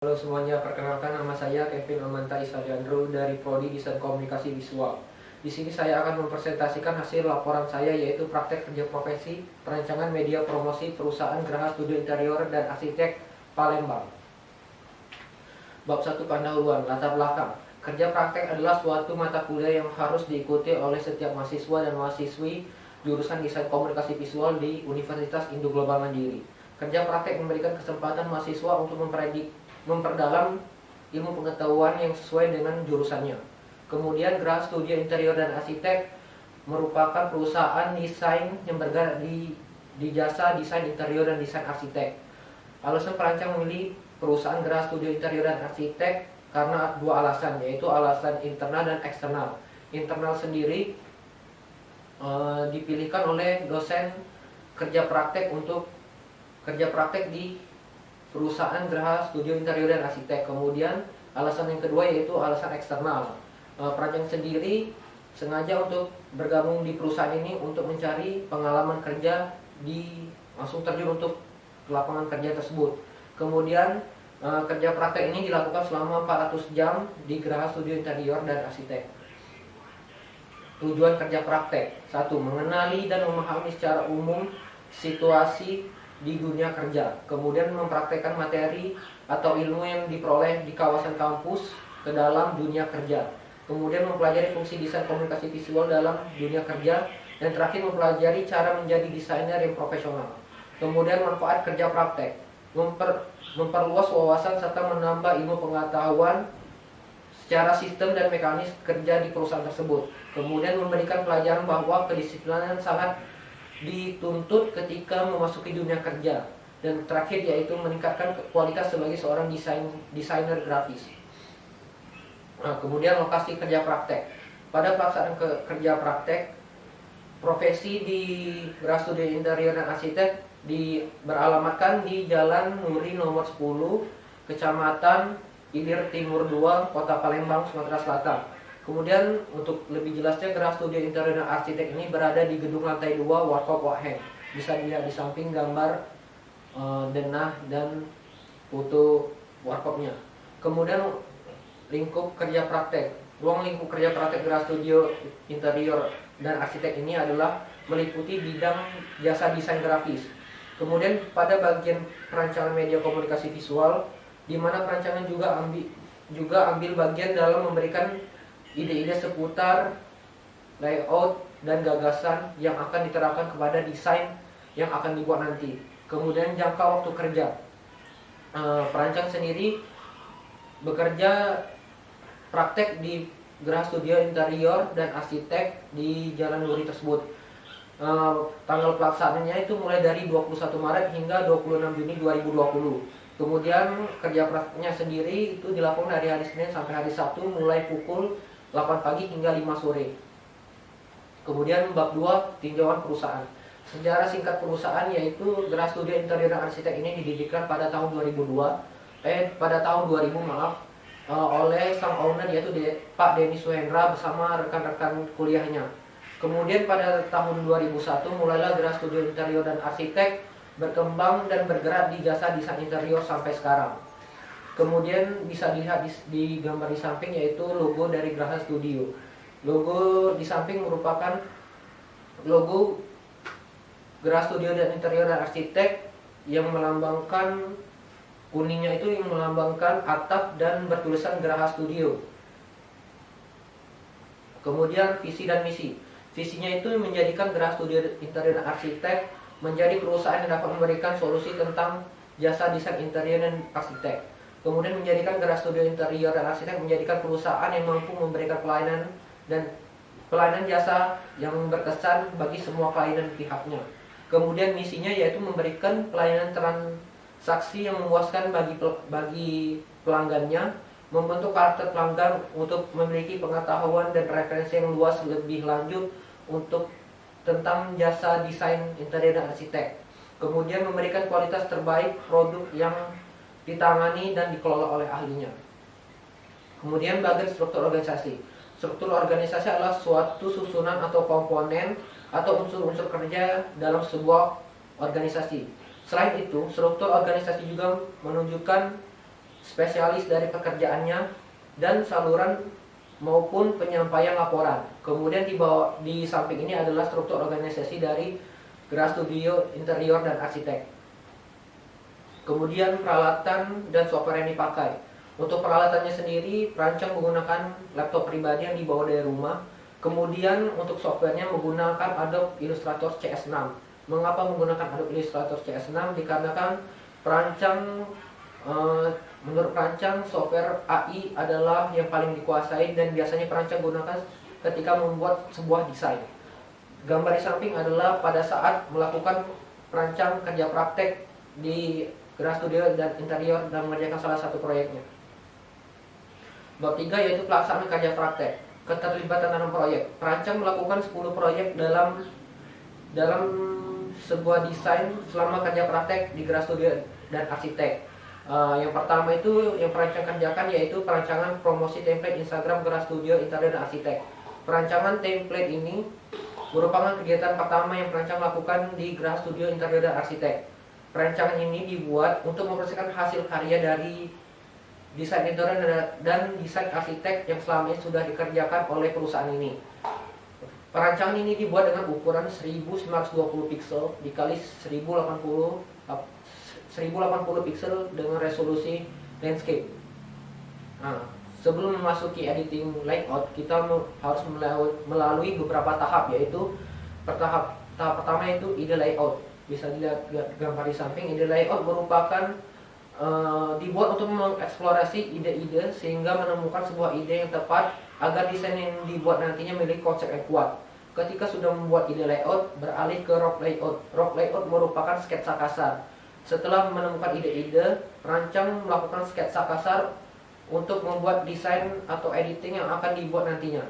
Halo semuanya, perkenalkan nama saya Kevin Amanta Isadiandro dari Prodi Desain Komunikasi Visual. Di sini saya akan mempresentasikan hasil laporan saya, yaitu praktek kerja profesi perancangan media promosi perusahaan Geraha Studio Interior dan Arsitek Palembang. Bab 1, pendahuluan. Latar belakang. Kerja praktek adalah suatu mata kuliah yang harus diikuti oleh setiap mahasiswa dan mahasiswi jurusan Desain Komunikasi Visual di Universitas Indo Global Mandiri. Kerja praktek memberikan kesempatan mahasiswa untuk memperdalam ilmu pengetahuan yang sesuai dengan jurusannya. Kemudian Geraha Studio Interior dan Arsitek merupakan perusahaan desain yang bergerak di jasa desain interior dan desain arsitek. Alasan perancang memilih perusahaan Geraha Studio Interior dan Arsitek karena dua alasan, yaitu alasan internal dan eksternal. Internal sendiri dipilihkan oleh dosen kerja praktek untuk kerja praktek di perusahaan Geraha Studio Interior dan Arsitek. Kemudian alasan yang kedua yaitu alasan eksternal. Perancang sendiri sengaja untuk bergabung di perusahaan ini untuk mencari pengalaman kerja, langsung terjun untuk lapangan kerja tersebut. Kemudian kerja praktek ini dilakukan selama 400 jam di Geraha Studio Interior dan Arsitek. Tujuan kerja praktek: 1. Mengenali dan memahami secara umum situasi di dunia kerja, kemudian mempraktekkan materi atau ilmu yang diperoleh di kawasan kampus ke dalam dunia kerja, kemudian mempelajari fungsi desain komunikasi visual dalam dunia kerja, dan terakhir mempelajari cara menjadi desainer yang profesional. Kemudian manfaat kerja praktek: memperluas wawasan serta menambah ilmu pengetahuan secara sistem dan mekanis kerja di perusahaan tersebut. Kemudian memberikan pelajaran bahwa kedisiplinan sangat dituntut ketika memasuki dunia kerja, dan terakhir yaitu meningkatkan kualitas sebagai seorang desainer grafis. Kemudian lokasi kerja praktek. Pada pelaksanaan kerja praktek, profesi di Geraha Studio Interior dan Arsitek beralamatkan di Jalan Nuri nomor 10, Kecamatan Ilir Timur 2, Kota Palembang, Sumatera Selatan. Kemudian untuk lebih jelasnya, Geraha Studio Interior dan Arsitek ini berada di gedung lantai 2 Warkop Wahen. Bisa dilihat di samping gambar denah dan foto warkopnya. Kemudian lingkup kerja praktek. Ruang lingkup kerja praktek Geraha Studio Interior dan Arsitek ini adalah meliputi bidang jasa desain grafis. Kemudian pada bagian perancangan media komunikasi visual, di mana perancangan juga ambil bagian dalam memberikan ide-ide seputar layout dan gagasan yang akan diterapkan kepada desain yang akan dibuat nanti. Kemudian jangka waktu kerja. Perancang sendiri bekerja praktek di Geraha Studio Interior dan Arsitek di Jalan Nuri tersebut. Tanggal pelaksanaannya itu mulai dari 21 Maret hingga 26 Juni 2020. Kemudian kerja prakteknya sendiri itu dilakukan dari hari Senin sampai hari Sabtu mulai pukul 8 pagi hingga 5 sore. Kemudian bab 2, tinjauan perusahaan. Sejarah singkat perusahaan yaitu Geraha Studio Interior dan Arsitek ini didirikan pada tahun 2000 oleh sang owner yaitu Pak Denny Suhendra bersama rekan-rekan kuliahnya. Kemudian pada tahun 2001 mulailah Geraha Studio Interior dan Arsitek berkembang dan bergerak di jasa desain interior sampai sekarang. Kemudian bisa dilihat di gambar di samping yaitu logo dari Geraha Studio. Logo di samping merupakan logo Geraha Studio dan Interior dan Arsitek yang melambangkan kuningnya itu yang melambangkan atap dan bertulisan Geraha Studio. Kemudian visi dan misi. Visinya itu menjadikan Geraha Studio Interior dan Arsitek menjadi perusahaan yang dapat memberikan solusi tentang jasa desain interior dan arsitek. Kemudian menjadikan Geraha Studio Interior dan Arsitek menjadikan perusahaan yang mampu memberikan pelayanan jasa yang berkesan bagi semua klien dan pihaknya. Kemudian misinya yaitu memberikan pelayanan transaksi yang memuaskan bagi pelanggannya, membentuk karakter pelanggan untuk memiliki pengetahuan dan referensi yang luas lebih lanjut untuk tentang jasa desain interior dan arsitek. Kemudian memberikan kualitas terbaik produk yang ditangani dan dikelola oleh ahlinya. Kemudian bagian struktur organisasi. Struktur organisasi adalah suatu susunan atau komponen atau unsur-unsur kerja dalam sebuah organisasi. Selain itu, struktur organisasi juga menunjukkan spesialis dari pekerjaannya, dan saluran maupun penyampaian laporan. Kemudian di samping ini adalah struktur organisasi dari Gera Studio Interior dan Arsitek. Kemudian peralatan dan software yang dipakai. Untuk peralatannya sendiri, perancang menggunakan laptop pribadi yang dibawa dari rumah. Kemudian untuk softwarenya menggunakan Adobe Illustrator CS6. Mengapa menggunakan Adobe Illustrator CS6? Dikarenakan menurut perancang software AI adalah yang paling dikuasai dan biasanya perancang gunakan ketika membuat sebuah desain. Gambar di samping adalah pada saat melakukan perancang kerja praktek di Gera Studio dan Interior dan mengerjakan salah satu proyeknya. Bab 3 yaitu pelaksanaan kerja praktek. Keterlibatan dalam proyek. Perancang melakukan 10 proyek dalam sebuah desain selama kerja praktek di Gera Studio dan Arsitek. Yang pertama itu yang perancang kerjakan yaitu perancangan promosi template Instagram Gera Studio Interior dan Arsitek. Perancangan template ini merupakan kegiatan pertama yang perancang lakukan di Gera Studio Interior dan Arsitek. Perancangan ini dibuat untuk membersihkan hasil karya dari desain interior dan desain arsitek yang selama ini sudah dikerjakan oleh perusahaan ini. Perancangan ini dibuat dengan ukuran 1920 pixel dikali 1080 pixel dengan resolusi landscape. Nah, sebelum memasuki editing layout, kita harus melalui beberapa tahap, yaitu tahap pertama yaitu ide layout. Bisa dilihat gambar di samping. Ide layout merupakan dibuat untuk mengeksplorasi ide-ide sehingga menemukan sebuah ide yang tepat agar desain yang dibuat nantinya memiliki konsep yang kuat. Ketika sudah membuat ide layout, beralih ke rough layout. Rough layout merupakan sketsa kasar. Setelah menemukan ide-ide, perancang melakukan sketsa kasar untuk membuat desain atau editing yang akan dibuat nantinya.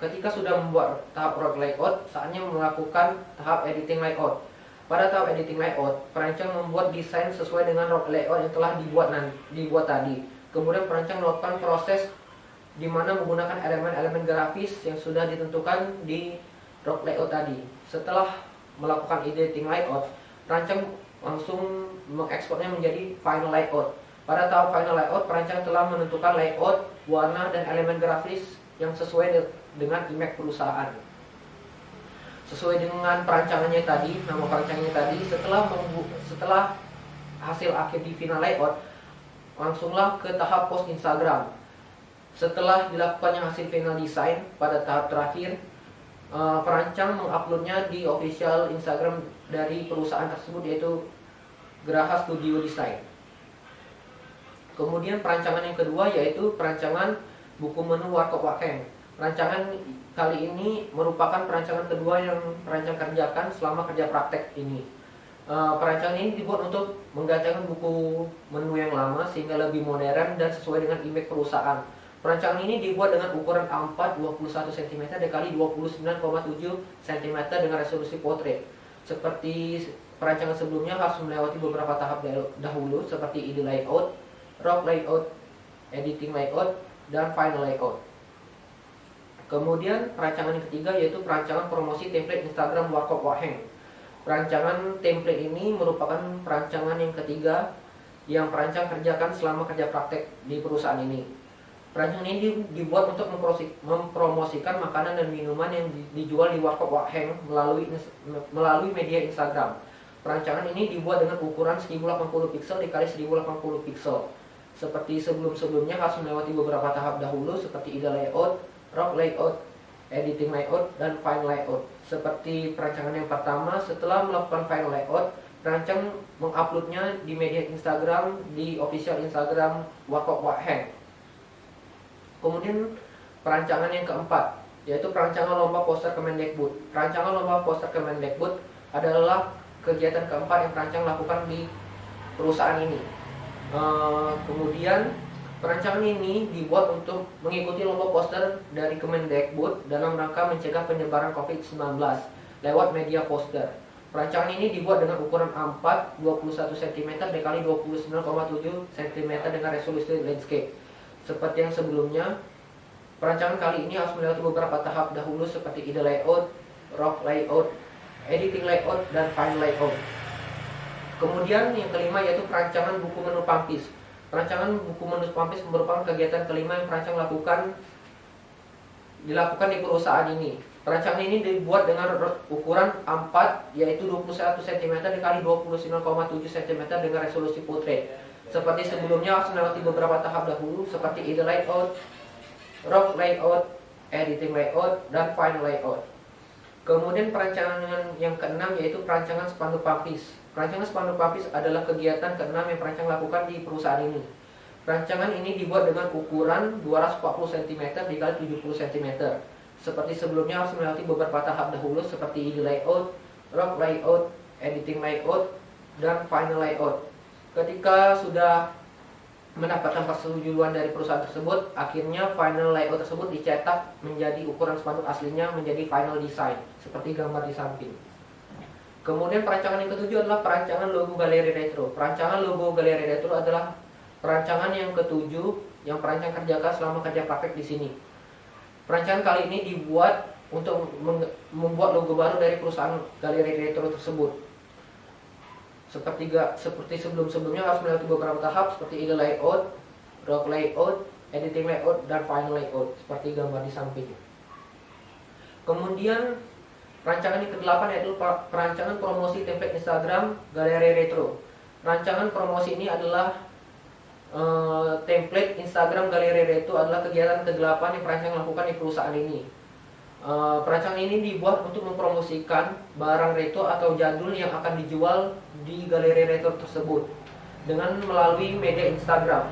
Ketika sudah membuat tahap rough layout, saatnya melakukan tahap editing layout. Pada tahap editing layout, perancang membuat desain sesuai dengan rough layout yang telah dibuat tadi. Kemudian perancang melakukan proses di mana menggunakan elemen-elemen grafis yang sudah ditentukan di rough layout tadi. Setelah melakukan editing layout, perancang langsung mengekspornya menjadi final layout. Pada tahap final layout, perancang telah menentukan layout, warna, dan elemen grafis yang sesuai dengan image perusahaan. Sesuai dengan perancangannya tadi, nama perancangannya tadi, setelah hasil akhir di final layout, langsunglah ke tahap post Instagram. Setelah dilakukannya hasil final design, pada tahap terakhir, perancang menguploadnya di official Instagram dari perusahaan tersebut, yaitu Geraha Studio Design. Kemudian perancangan yang kedua yaitu perancangan buku menu Warkop Wakheng. Perancangan kali ini merupakan perancangan kedua yang perancang kerjakan selama kerja praktek ini. Perancangan ini dibuat untuk menggantikan buku menu yang lama sehingga lebih modern dan sesuai dengan image perusahaan. Perancangan ini dibuat dengan ukuran A4 21 cm dikali 29,7 cm dengan resolusi portrait. Seperti perancangan sebelumnya harus melewati beberapa tahap dahulu seperti ide layout, rough layout, editing layout, dan final layout. Kemudian perancangan yang ketiga yaitu perancangan promosi template Instagram Warkop Wakheng. Perancangan template ini merupakan perancangan yang ketiga yang perancang kerjakan selama kerja praktek di perusahaan ini. Perancangan ini dibuat untuk mempromosikan makanan dan minuman yang dijual di Warkop Wakheng melalui media Instagram. Perancangan ini dibuat dengan ukuran 1080 pixel dikali 1080 pixel. Seperti sebelum-sebelumnya harus melewati beberapa tahap dahulu seperti ide layout, rough layout, editing layout, dan final layout. Seperti perancangan yang pertama, setelah melakukan final layout, perancang menguploadnya di media Instagram di official Instagram Warkop Wakheng. Kemudian perancangan yang keempat yaitu perancangan lomba poster Kemendikbud. Perancangan lomba poster Kemendikbud adalah kegiatan keempat yang perancang lakukan di perusahaan ini. Kemudian perancangan ini dibuat untuk mengikuti lomba poster dari Kemendikbud dalam rangka mencegah penyebaran COVID-19 lewat media poster. Perancangan ini dibuat dengan ukuran A4 21 cm dikali 29,7 cm dengan resolusi landscape. Seperti yang sebelumnya, perancangan kali ini harus melewati beberapa tahap dahulu seperti ide layout, rough layout, editing layout, dan final layout. Kemudian yang kelima yaitu perancangan buku menu Pampis. Perancangan buku menu Pampis merupakan kegiatan kelima yang perancang dilakukan di perusahaan ini. Perancangan ini dibuat dengan ukuran A4 yaitu 21 cm dikali 29,7 cm dengan resolusi portrait. Seperti sebelumnya harus melewati beberapa tahap dahulu seperti ide layout, rough layout, editing layout, dan final layout. Kemudian perancangan yang keenam yaitu perancangan spanduk Pampis. Perancangan spanduk Pampis adalah kegiatan keenam yang perancang lakukan di perusahaan ini. Perancangan ini dibuat dengan ukuran 240 cm dikali 70 cm. Seperti sebelumnya harus melewati beberapa tahap dahulu seperti ide layout, rough layout, editing layout, dan final layout. Ketika sudah mendapatkan persetujuan dari perusahaan tersebut, akhirnya final layout tersebut dicetak menjadi ukuran spanduk aslinya menjadi final design, seperti gambar di samping. Kemudian perancangan yang ketujuh adalah perancangan logo galeri retro. Perancangan logo galeri retro adalah perancangan yang ketujuh yang perancang kerjakan selama kerja praktek di sini. Perancangan kali ini dibuat untuk membuat logo baru dari perusahaan galeri retro tersebut. Seperti sebelum-sebelumnya harus melewati beberapa tahap seperti ide layout, rough layout, editing layout, dan final layout seperti gambar di samping. Kemudian perancangan yang ke-8 yaitu perancangan promosi template Instagram galeri retro. Rancangan promosi ini adalah template Instagram galeri retro adalah kegiatan ke-8 yang perancang lakukan di perusahaan ini. Perancangan ini dibuat untuk mempromosikan barang retro atau jadul yang akan dijual di galeri retro tersebut dengan melalui media Instagram.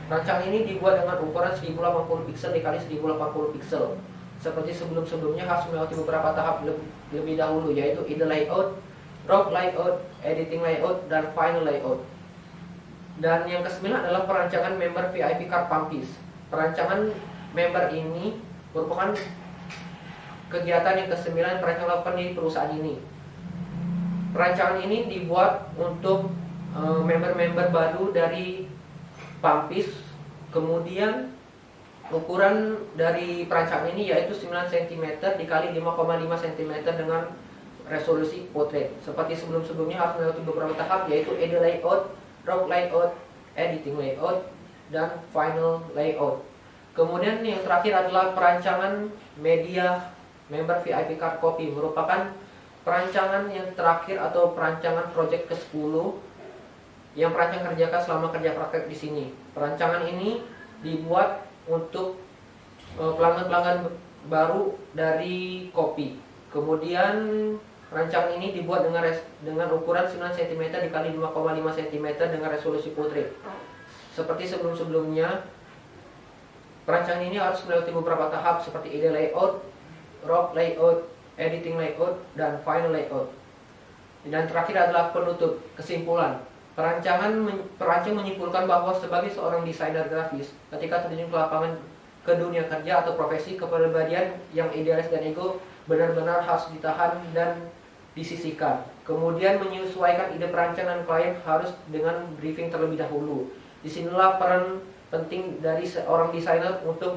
Rancangan ini dibuat dengan ukuran 1080 pixel dikali 1080 pixel. Seperti sebelum-sebelumnya harus melewati beberapa tahap lebih dahulu yaitu ide layout, rough layout, editing layout, dan final layout. Dan yang ke-9 adalah perancangan member VIP Card Pampis. Perancangan member ini merupakan kegiatan yang ke-9 yang perancang lakukan di perusahaan ini. Perancangan ini dibuat untuk member-member baru dari Pampis. Kemudian ukuran dari perancangan ini yaitu 9 cm dikali 5,5 cm dengan resolusi portrait. Seperti sebelum-sebelumnya harus melewati beberapa tahap yaitu ide layout, rough layout, editing layout, dan final layout. Kemudian yang terakhir adalah perancangan media member VIP Card Copy, merupakan perancangan yang terakhir atau perancangan project ke-10 yang perancang kerjakan selama kerja praktek di sini. Perancangan ini dibuat untuk pelanggan-pelanggan baru dari Kopi. Kemudian rancangan ini dibuat dengan ukuran 9 cm dikali 5,5 cm dengan resolusi portrait. Seperti sebelum-sebelumnya, perancangan ini harus melewati beberapa tahap seperti ide layout, rough layout, editing layout, dan final layout. Dan terakhir adalah penutup, kesimpulan. Perancang menyimpulkan bahwa sebagai seorang desainer grafis, ketika terjun ke lapangan ke dunia kerja atau profesi, kepribadian yang idealis dan ego benar-benar harus ditahan dan disisihkan. Kemudian menyesuaikan ide perancangan klien harus dengan briefing terlebih dahulu. Disinilah peran penting dari seorang desainer untuk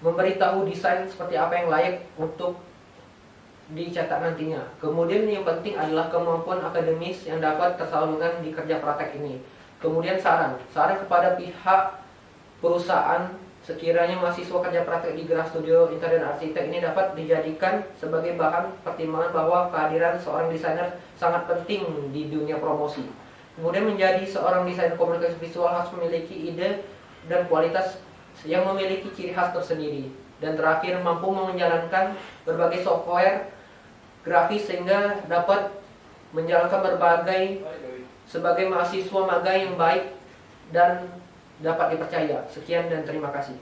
memberitahu desain seperti apa yang layak untuk dicetak nantinya. Kemudian yang penting adalah kemampuan akademis yang dapat tersalurkan di kerja praktek ini. Kemudian saran kepada pihak perusahaan, sekiranya mahasiswa kerja praktek di Gerah Studio Interior Arsitek ini dapat dijadikan sebagai bahan pertimbangan bahwa kehadiran seorang desainer sangat penting di dunia promosi. Kemudian menjadi seorang desainer komunikasi visual harus memiliki ide dan kualitas yang memiliki ciri khas tersendiri. Dan terakhir, mampu menjalankan berbagai software grafis sehingga dapat menjalankan berbagai sebagai mahasiswa magang yang baik dan dapat dipercaya. Sekian dan terima kasih.